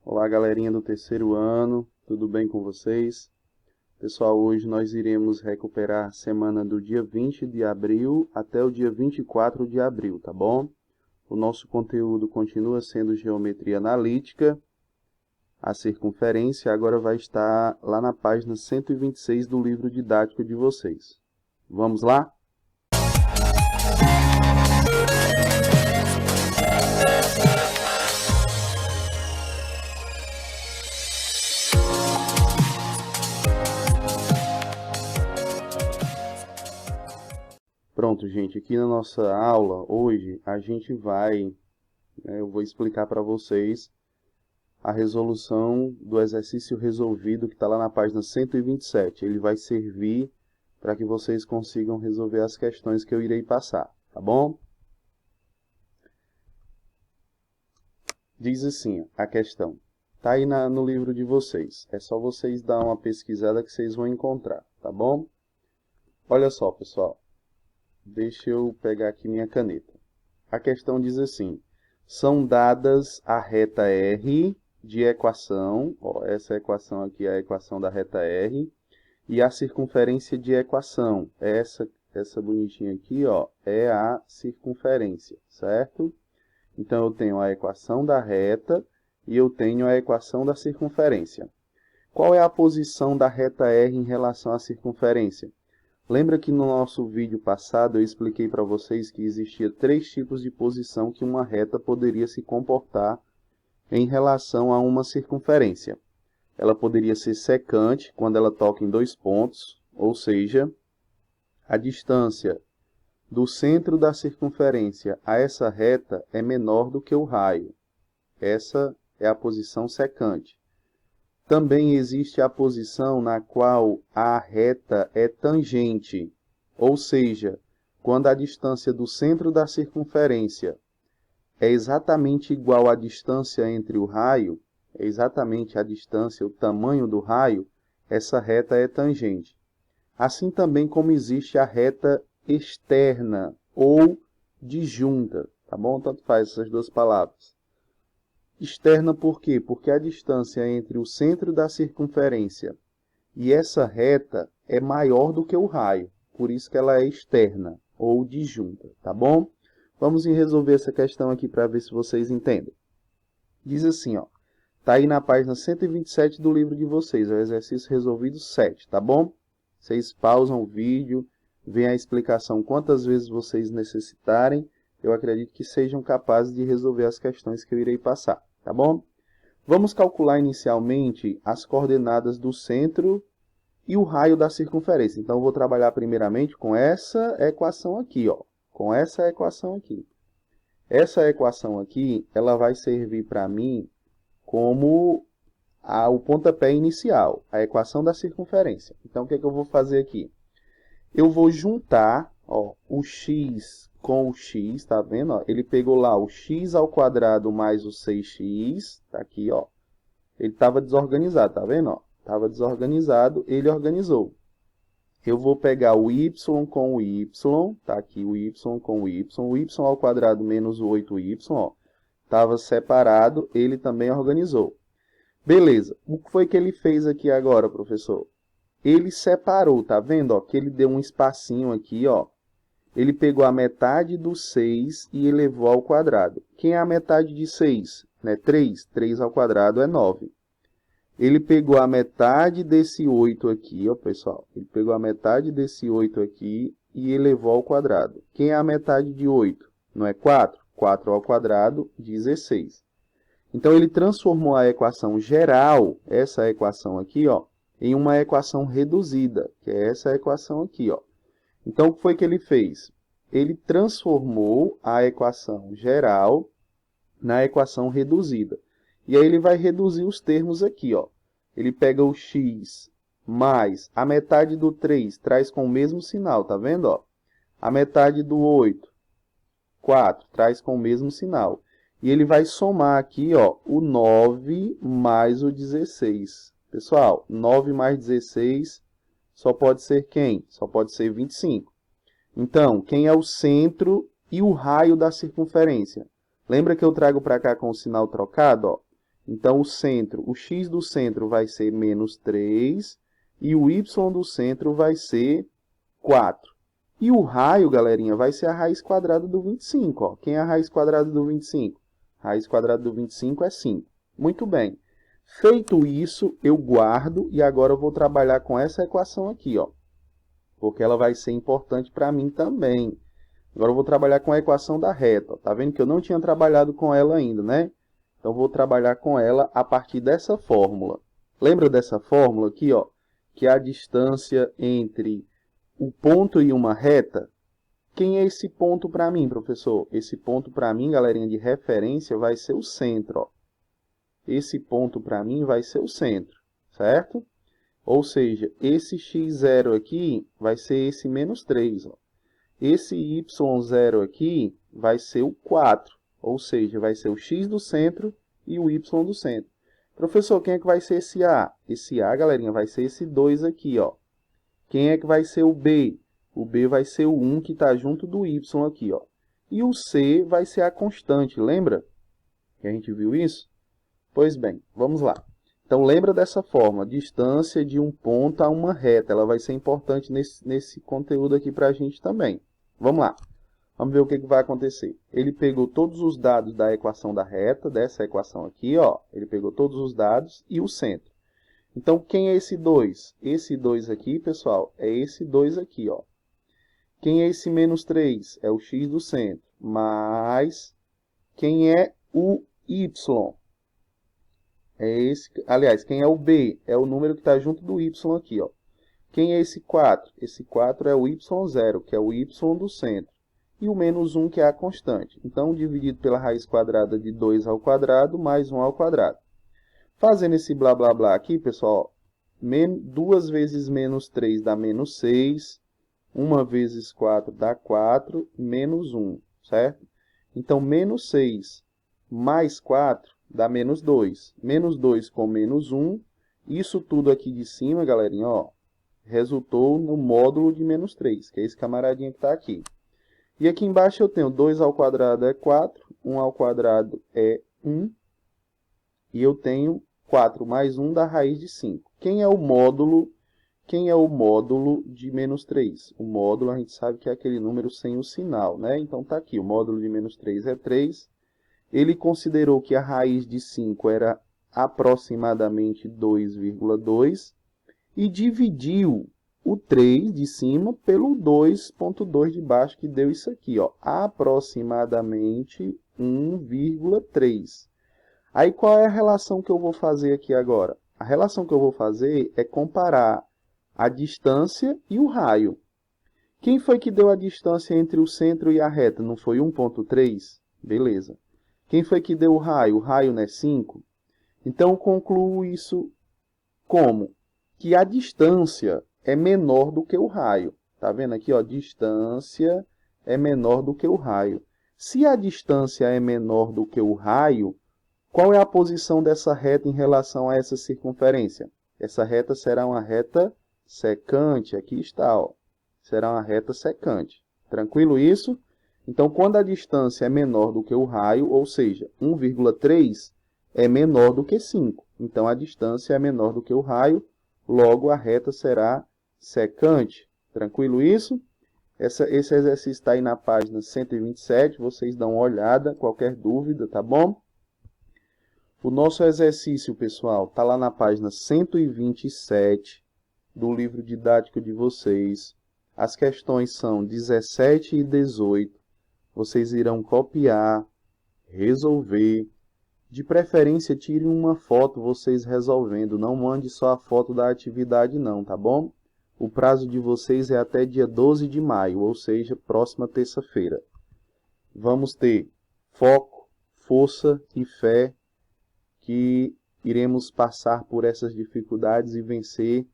Olá, galerinha do terceiro ano, tudo bem com vocês? Pessoal, hoje nós iremos recuperar a semana do dia 20 de abril até o dia 24 de abril, tá bom? O nosso conteúdo continua sendo geometria analítica. A circunferência agora vai estar lá na página 126 do livro didático de vocês. Vamos lá? Pronto, gente, aqui na nossa aula, hoje, eu vou explicar para vocês a resolução do exercício resolvido que está lá na página 127. Ele vai servir para que vocês consigam resolver as questões que eu irei passar, tá bom? Diz assim, a questão. Está aí no livro de vocês. É só vocês dar uma pesquisada que vocês vão encontrar, tá bom? Olha só, pessoal. Deixa eu pegar aqui minha caneta. A questão diz assim. São dadas a reta R de equação. Ó, essa equação aqui é a equação da reta R. E a circunferência de equação. Essa bonitinha aqui, ó, é a circunferência, certo? Então, eu tenho a equação da reta e eu tenho a equação da circunferência. Qual é a posição da reta R em relação à circunferência? Lembra que no nosso vídeo passado eu expliquei para vocês que existia 3 tipos de posição que uma reta poderia se comportar em relação a uma circunferência. Ela poderia ser secante quando ela toca em 2 pontos, ou seja, a distância do centro da circunferência a essa reta é menor do que o raio. Essa é a posição secante. Também existe a posição na qual a reta é tangente, ou seja, quando a distância do centro da circunferência é exatamente igual à distância entre o raio, é exatamente a distância, o tamanho do raio, essa reta é tangente. Assim também como existe a reta externa ou disjunta, tá bom? Tanto faz essas duas palavras. Externa por quê? Porque a distância entre o centro da circunferência e essa reta é maior do que o raio. Por isso que ela é externa ou disjunta, tá bom? Vamos resolver essa questão aqui para ver se vocês entendem. Diz assim, ó. Tá aí na página 127 do livro de vocês, é o exercício resolvido 7, tá bom? Vocês pausam o vídeo, veem a explicação quantas vezes vocês necessitarem. Eu acredito que sejam capazes de resolver as questões que eu irei passar, tá bom? Vamos calcular inicialmente as coordenadas do centro e o raio da circunferência. Então, eu vou trabalhar primeiramente com essa equação aqui, ó. Com essa equação aqui. Essa equação aqui, ela vai servir para mim como o pontapé inicial, a equação da circunferência. Então, o que é que eu vou fazer aqui? Eu vou juntar, ó, o x com o x, tá vendo? Ó? Ele pegou lá o x ao quadrado mais o 6x, tá aqui, ó. Ele estava desorganizado, tá vendo? Ó? Estava desorganizado, ele organizou. Eu vou pegar o y com o y, tá aqui o y com o y ao quadrado menos o 8y, ó. Estava separado, ele também organizou. Beleza, o que foi que ele fez aqui agora, professor? Ele separou, tá vendo? Ó, que ele deu um espacinho aqui, ó. Ele pegou a metade do 6 e elevou ao quadrado. Quem é a metade de 6? Né? 3. 3 ao quadrado é 9. Ele pegou a metade desse 8 aqui, ó, pessoal. Ele pegou a metade desse 8 aqui e elevou ao quadrado. Quem é a metade de 8? Não é 4? 4 ao quadrado, 16. Então, ele transformou a equação geral, essa equação aqui, ó, em uma equação reduzida, que é essa equação aqui, ó. Então, o que foi que ele fez? Ele transformou a equação geral na equação reduzida. E aí ele vai reduzir os termos aqui, ó. Ele pega o x mais a metade do 3, traz com o mesmo sinal, tá vendo, ó? A metade do 8, 4, traz com o mesmo sinal. E ele vai somar aqui, ó, o 9 mais o 16. Pessoal, 9 mais 16 só pode ser quem? Só pode ser 25. Então, quem é o centro e o raio da circunferência? Lembra que eu trago para cá com o sinal trocado? Ó? Então, o centro, o x do centro vai ser menos 3 e o y do centro vai ser 4. E o raio, galerinha, vai ser a raiz quadrada do 25. Ó. Quem é a raiz quadrada do 25? A raiz quadrada do 25 é 5. Muito bem. Feito isso, eu guardo e agora eu vou trabalhar com essa equação aqui, ó, porque ela vai ser importante para mim também. Agora eu vou trabalhar com a equação da reta. Ó. Tá vendo que eu não tinha trabalhado com ela ainda, né? Então, vou trabalhar com ela a partir dessa fórmula. Lembra dessa fórmula aqui, ó, que é a distância entre o ponto e uma reta? Quem é esse ponto para mim, professor? Esse ponto para mim, galerinha, de referência, vai ser o centro. Ó. Esse ponto para mim vai ser o centro, certo? Ou seja, esse x0 aqui vai ser esse menos 3. Ó. Esse y0 aqui vai ser o 4. Ou seja, vai ser o x do centro e o y do centro. Professor, quem é que vai ser esse A? Esse A, galerinha, vai ser esse 2 aqui, ó. Quem é que vai ser o B? O B vai ser o 1 que está junto do y aqui, ó. E o C vai ser a constante, lembra? Que a gente viu isso? Pois bem, vamos lá. Então, lembra dessa forma, distância de um ponto a uma reta. Ela vai ser importante nesse conteúdo aqui para a gente também. Vamos lá. Vamos ver o que vai acontecer. Ele pegou todos os dados da equação da reta, dessa equação aqui, ó. Ele pegou todos os dados e o centro. Então, quem é esse 2? Esse 2 aqui, pessoal, é esse 2 aqui, ó. Quem é esse menos 3? É o x do centro. Mais quem é o y? É esse, aliás, quem é o b? É o número que está junto do y aqui, ó. Quem é esse 4? Esse 4 é o y0, que é o y do centro. E o menos 1, que é a constante. Então, dividido pela raiz quadrada de 2 ao quadrado, mais 1 ao quadrado. Fazendo esse blá, blá, blá aqui, pessoal, 2 vezes menos 3 dá menos 6. 1 vezes 4 dá 4, menos 1, certo? Então, menos 6 mais 4 dá menos 2. Menos 2 com menos 1. Isso tudo aqui de cima, galerinha, ó, resultou no módulo de menos 3, que é esse camaradinho que está aqui. E aqui embaixo eu tenho 2 ao quadrado é 4, 1 ao quadrado é 1, e eu tenho 4 mais 1 da raiz de 5. Quem é o módulo? Quem é o módulo de menos 3? O módulo a gente sabe que é aquele número sem o sinal, né? Então está aqui, o módulo de menos 3 é 3. Ele considerou que a raiz de 5 era aproximadamente 2,2 e dividiu o 3 de cima pelo 2,2 de baixo, que deu isso aqui, ó, aproximadamente 1,3. Aí, qual é a relação que eu vou fazer aqui agora? A relação que eu vou fazer é comparar a distância e o raio. Quem foi que deu a distância entre o centro e a reta? Não foi 1,3? Beleza. Quem foi que deu o raio? O raio não é 5? Então, eu concluo isso como? Que a distância é menor do que o raio. Tá vendo aqui, ó? Distância é menor do que o raio. Se a distância é menor do que o raio, qual é a posição dessa reta em relação a essa circunferência? Essa reta será uma reta secante. Aqui está, ó. Será uma reta secante. Tranquilo isso? Então, quando a distância é menor do que o raio, ou seja, 1,3 é menor do que 5. Então, a distância é menor do que o raio, logo a reta será secante. Tranquilo isso? Esse exercício está aí na página 127, vocês dão uma olhada, qualquer dúvida, tá bom? O nosso exercício, pessoal, está lá na página 127 do livro didático de vocês. As questões são 17 e 18. Vocês irão copiar, resolver. De preferência, tirem uma foto vocês resolvendo. Não mande só a foto da atividade não, tá bom? O prazo de vocês é até dia 12 de maio, ou seja, próxima terça-feira. Vamos ter foco, força e fé que iremos passar por essas dificuldades e vencer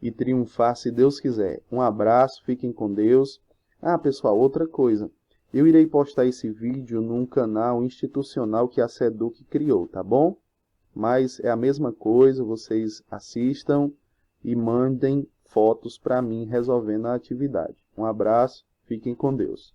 e triunfar se Deus quiser. Um abraço, fiquem com Deus. Ah, pessoal, outra coisa. Eu irei postar esse vídeo num canal institucional que a SEDUC criou, tá bom? Mas é a mesma coisa, vocês assistam e mandem fotos para mim resolvendo a atividade. Um abraço, fiquem com Deus.